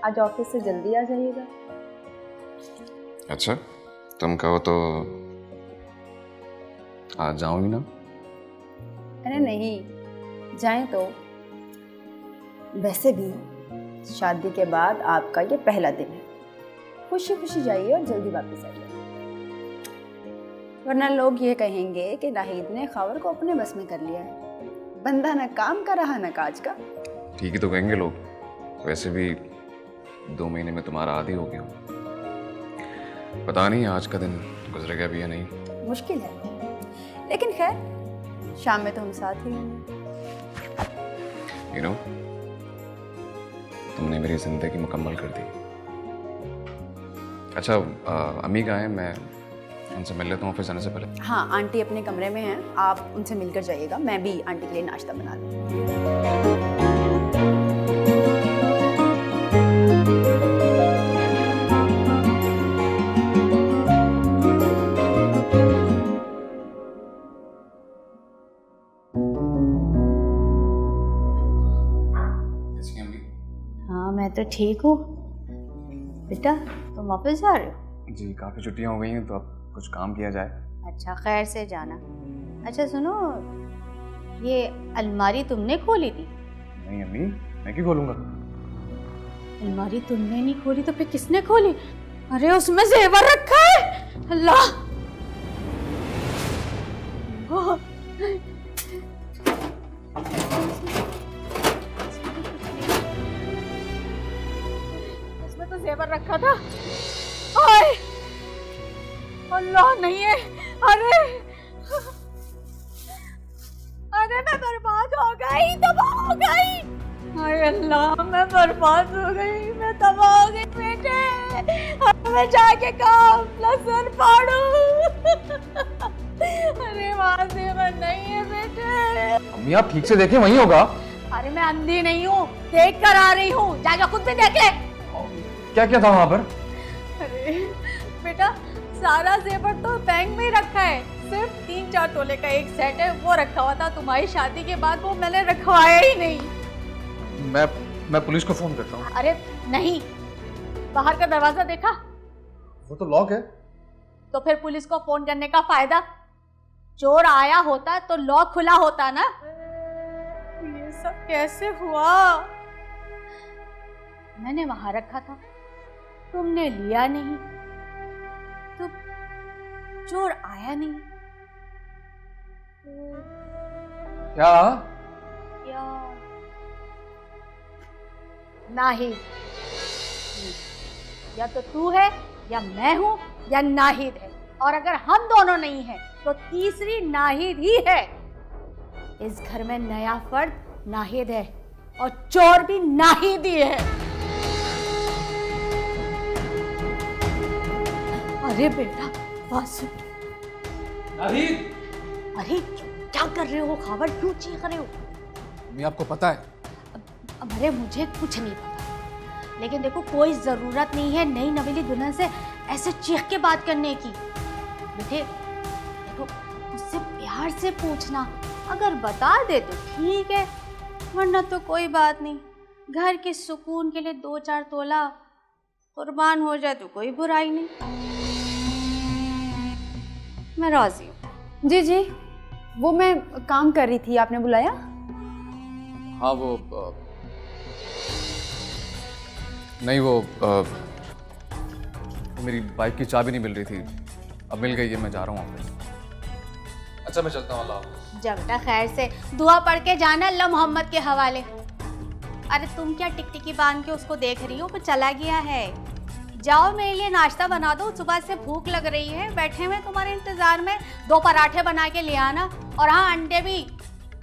आज ऑफिस से जल्दी आ जाइएगा। अच्छा, तुम कहो तो आज जाऊंगी ना? अरे नहीं, जाएं तो। वैसे भी शादी के बाद आपका ये पहला दिन है, खुशी खुशी जाइए और जल्दी वापस आइए, वरना लोग ये कहेंगे कि नाहिद ने खबर को अपने बस में कर लिया है। बंदा न काम का रहा न काज का। ठीक ही तो कहेंगे लोग। वैसे भी 2 महीने में तुम्हारा आदी हो गया। पता नहीं आज का दिन गुजरेगा भी या नहीं। मुश्किल है, लेकिन खैर शाम में तो हम साथ ही होंगे। You know, तुमने मेरी जिंदगी मुकम्मल कर दी। अच्छा, अम्मी कहाँ हैं? मैं उनसे मिल लेता हूँ ऑफिस आने से पहले। हाँ, आंटी अपने कमरे में हैं, आप उनसे मिलकर जाइएगा। मैं भी आंटी के लिए नाश्ता बना लूँ। हाँ, मैं तो ठीक हूँ। बेटा, तुम ऑफिस जा रहे हो? जी, काफ़ी छुट्टियाँ हो गई हैं तो अब कुछ काम किया जाए। अच्छा, खैर से जाना। अच्छा सुनो, ये अलमारी तुमने खोली थी? नहीं अम्मी, मैं क्यों खोलूँगा? अलमारी तुमने नहीं खोली तो फिर किसने खोली? अरे उसमें जेवर रखा है। अल्लाह, इसमें तो जेवर रखा था। हाय अल्लाह, नहीं है। अरे अरे मैं बर्बाद हो गई, तबाह हो गई। हाय अल्लाह, मैं बर्बाद हो गई, मैं तबाह हो गई बेटे। अब मैं जाके काम लहसुन फाड़ू। अरे वहां जेवर नहीं है बेटे। अम्मी आप ठीक से देखें, वहीं होगा। अरे मैं अंधी नहीं हूँ, देख कर आ रही हूँ, जाके खुद भी देख ले। क्या क्या था वहाँ पर? अरे बेटा, सारा जेवर तो बैंक में ही रखा है, सिर्फ 3-4 तोले का एक सेट है, वो रखा हुआ था। तुम्हारी शादी के बाद वो मैंने रखवाया ही नहीं। मैं पुलिस को फोन करता हूँ। अरे नहीं, बाहर का दरवाजा देखा? वो तो लॉक है। तो फिर पुलिस को फोन करने का फायदा? चोर आया होता तो लॉक खुला होता ना। ये सब कैसे हुआ? मैंने वहां रखा था, तुमने लिया नहीं, तो चोर आया नहीं। क्या? या नाहिद, या तो तू है या मैं हूं या नाहिद है, और अगर हम दोनों नहीं हैं तो तीसरी नाहिद ही है। इस घर में नया फर्द नाहिद है और चोर भी नाहिद ही है। अरे बेटा बात सुन। नाहिद! अरे क्या कर रहे हो? खबर क्यों चीख रहे हो? अम्मी आपको पता है? अरे मुझे कुछ नहीं पता, लेकिन देखो कोई जरूरत नहीं है नई नवेली दुल्हन से ऐसे चीख के बात करने की। बेटे देखो, उससे प्यार से पूछना, अगर बता दे तो ठीक है, वरना तो कोई बात नहीं। घर के सुकून के लिए 2-4 तोला कुर्बान हो जाए तो कोई बुराई नहीं। मैं राजी हूँ। जी जी, वो मैं काम कर रही थी, आपने बुलाया? हाँ वो नहीं, वो मेरी बाइक की चाबी नहीं मिल रही थी, अब मिल गई है, मैं जा रहा हूँ ऑफिस। अच्छा मैं चलता हूँ, अल्लाह। जा बेटा, खैर से दुआ पढ़ के जाना अल्लाह मोहम्मद के हवाले। अरे तुम क्या टिकटिकी बांध के उसको देख रही हो? वो चला गया है। जाओ मेरे लिए नाश्ता बना दो, सुबह से भूख लग रही है, बैठे हुए तुम्हारे इंतजार में। 2 पराठे बना के ले आना, और हाँ अंडे भी,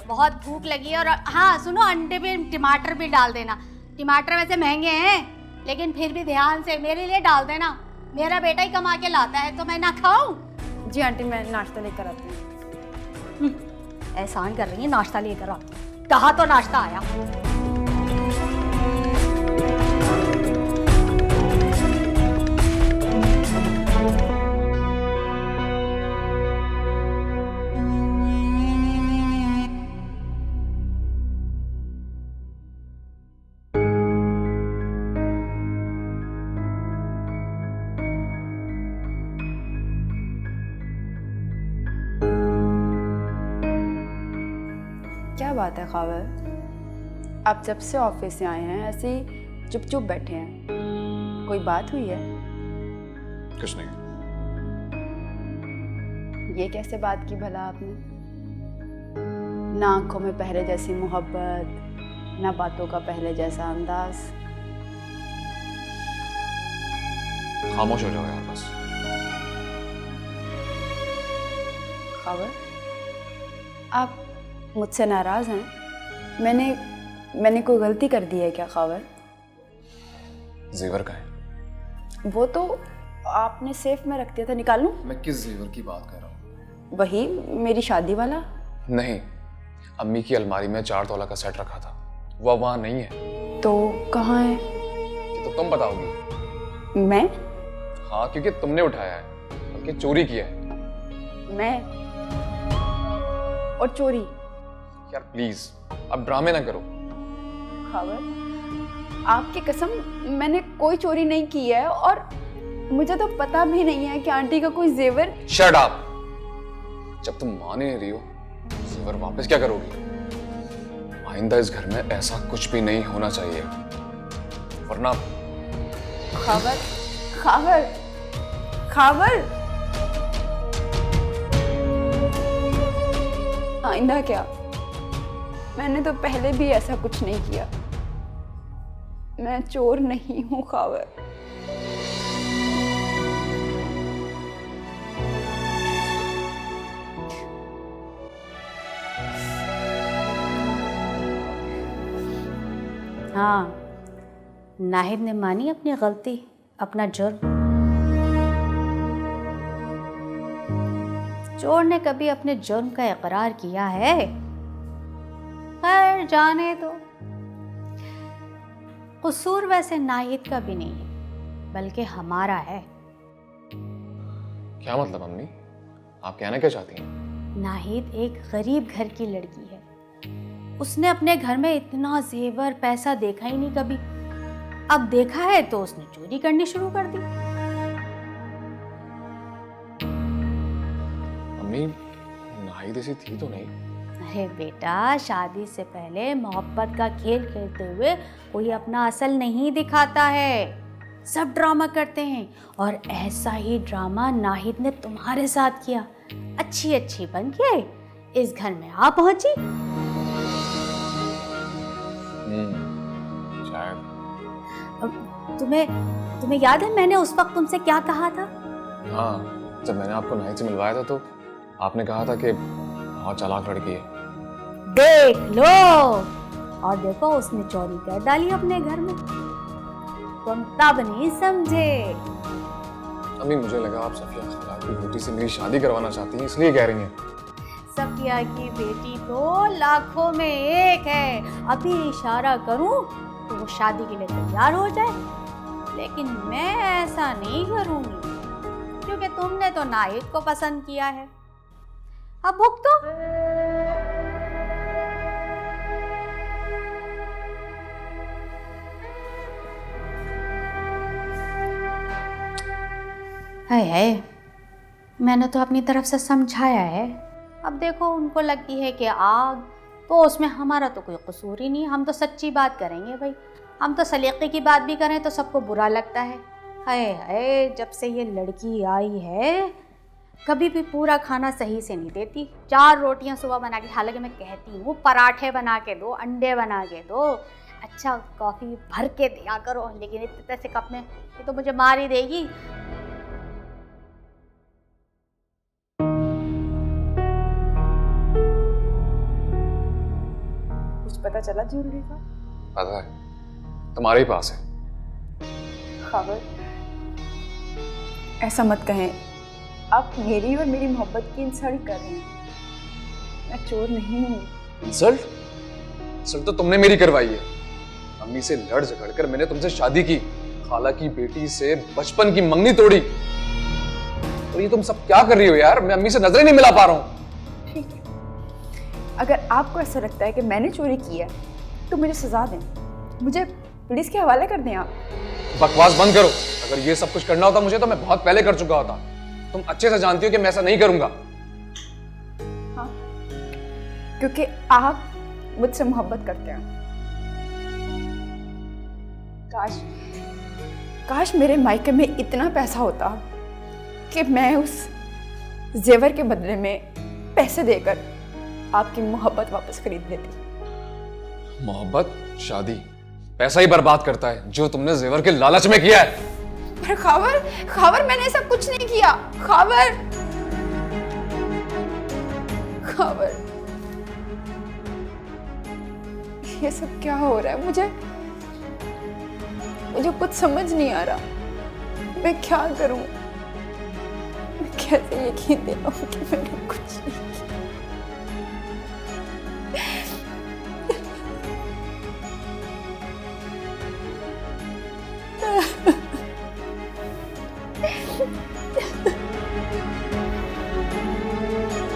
बहुत भूख लगी है। और हाँ सुनो, अंडे भी, टमाटर भी डाल देना। टमाटर वैसे महंगे हैं, लेकिन फिर भी ध्यान से मेरे लिए डाल देना। मेरा बेटा ही कमा के लाता है तो मैं ना खाऊं? जी आंटी, मैं नाश्ता लेकर आती हूँ। एहसान कर रही है, नाश्ता लेकर आती हूँ। कहा तो नाश्ता आया। बात है खावर? आप जब से ऑफिस से आए हैं ऐसे ही चुप चुप बैठे हैं, कोई बात हुई है? कुछ नहीं। ये कैसे बात की भला आपने? ना आंखों में पहले जैसी मोहब्बत, ना बातों का पहले जैसा अंदाज। खामोश हो जाओ यार बस। खावर, आप मुझसे नाराज हैं? मैंने कोई गलती कर दी है क्या खावर? जेवर का है? वो तो आपने सेफ में रख दिया था, निकाल लूं? मैं किस जेवर की बात कर रहा हूँ? वही मेरी शादी वाला। नहीं, अम्मी की अलमारी में 4 तोला का सेट रखा था, वो वहां नहीं है। तो कहाँ है? ये तो तुम बताओगी। मैं? हाँ, क्योंकि तुमने उठाया है, बल्कि चोरी किया है। मैं? और चोरी? यार प्लीज अब ड्रामे ना करो। खावर, आपकी कसम मैंने कोई चोरी नहीं की है, और मुझे तो पता भी नहीं है कि आंटी का कोई जेवर। Shut up! जब तुम मान ही नहीं रही हो, जेवर वापस क्या करोगी? आइंदा इस घर में ऐसा कुछ भी नहीं होना चाहिए, वरना। खावर, खावर, खावर! आइंदा क्या? मैंने तो पहले भी ऐसा कुछ नहीं किया। मैं चोर नहीं हूँ खावर। हाँ, नाहिद ने मानी अपनी गलती, अपना जुर्म। चोर ने कभी अपने जुर्म का इकरार किया है? खैर जाने दो। कसूर वैसे नाहिद का भी नहीं है, बल्कि हमारा है। क्या मतलब अम्मी? आप कहना क्या चाहती हैं? नाहिद एक गरीब घर की लड़की है। उसने अपने घर में इतना जेवर पैसा देखा ही नहीं कभी। अब देखा है तो उसने चोरी करनी शुरू कर दी। अम्मी, नाहिद ऐसी थी तो नहीं। अरे बेटा, शादी से पहले मोहब्बत का खेल खेलते हुए कोई अपना असल नहीं दिखाता है। सब ड्रामा करते हैं, और ऐसा ही ड्रामा नाहिद ने तुम्हारे साथ किया। अच्छी अच्छी बन के इस घर में आ पहुंची। शायद। तुम्हें याद है मैंने उस वक्त तुमसे क्या कहा था? हाँ, जब मैंने आपको नाहिद से मिलवाया था तो आपने कहा था कि बहुत चालाक लड़की है। देख लो, और देखो उसने चोरी कर डाली अपने घर में। तुम तब नहीं समझे। अम्मी, मुझे लगा आप सफिया खाला की बेटी से मेरी शादी करवाना चाहती हैं, इसलिए कह रही हैं। सफिया की बेटी तो लाखों में एक है। अभी इशारा करूं तो वो शादी के लिए तैयार हो जाए, लेकिन मैं ऐसा नहीं करूंगी, क्योंकि तुमने तो नाहिद को पसंद किया है। अब भुगतो। है मैंने तो अपनी तरफ से समझाया है। अब देखो, उनको लगती है कि आग, तो उसमें हमारा तो कोई कसूर ही नहीं। हम तो सच्ची बात करेंगे भाई। हम तो सलीके की बात भी करें तो सबको बुरा लगता है। हाय, जब से ये लड़की आई है कभी भी पूरा खाना सही से नहीं देती। 4 रोटियां सुबह बना के, हालांकि मैं कहती हूँ पराठे बना के दो, अंडे बना के दो, अच्छा कॉफ़ी भर के दिया करो, लेकिन इतने से कप में ये तो मुझे मार ही देगी। पता चला ज्वेलरी का? पता है, तुम्हारे ही पास है। खबर, ऐसा मत कहें। आप मेरी और मेरी मोहब्बत की इंसल्ट कर रहे हैं। मैं चोर नहीं हूँ। इंसल्ट? इंसल्ट तो तुमने मेरी करवाई है। अम्मी से लड़ झगड़ कर मैंने तुमसे शादी की, खाला की बेटी से बचपन की मंगनी तोड़ी, और ये तुम सब क्या कर रही हो यार? मैं अम्मी से नजरें नहीं मिला पा रहा हूँ। ठीक है, अगर आपको ऐसा लगता है कि मैंने चोरी की है तो मुझे सजा दें, मुझे पुलिस के हवाले कर दें। आप बकवास बंद करो। अगर ये सब कुछ करना होता मुझे तो मैं बहुत पहले कर चुका होता। तुम अच्छे से जानती हो कि मैं ऐसा नहीं करूंगा। हाँ, क्योंकि आप मुझसे मोहब्बत करते हैं। काश मेरे मायके में इतना पैसा होता कि मैं उस जेवर के बदले में पैसे देकर आपकी मोहब्बत वापस खरीद लेती। मोहब्बत, शादी, पैसा ही बर्बाद करता है जो तुमने जेवर के लालच में किया है। पर खावर मैंने ऐसा कुछ नहीं किया। खावर ये सब क्या हो रहा है? मुझे कुछ समझ नहीं आ रहा। मैं क्या करूं? मैं कैसे यकीन दिलाऊं कि मैंने कुछ नहीं किया?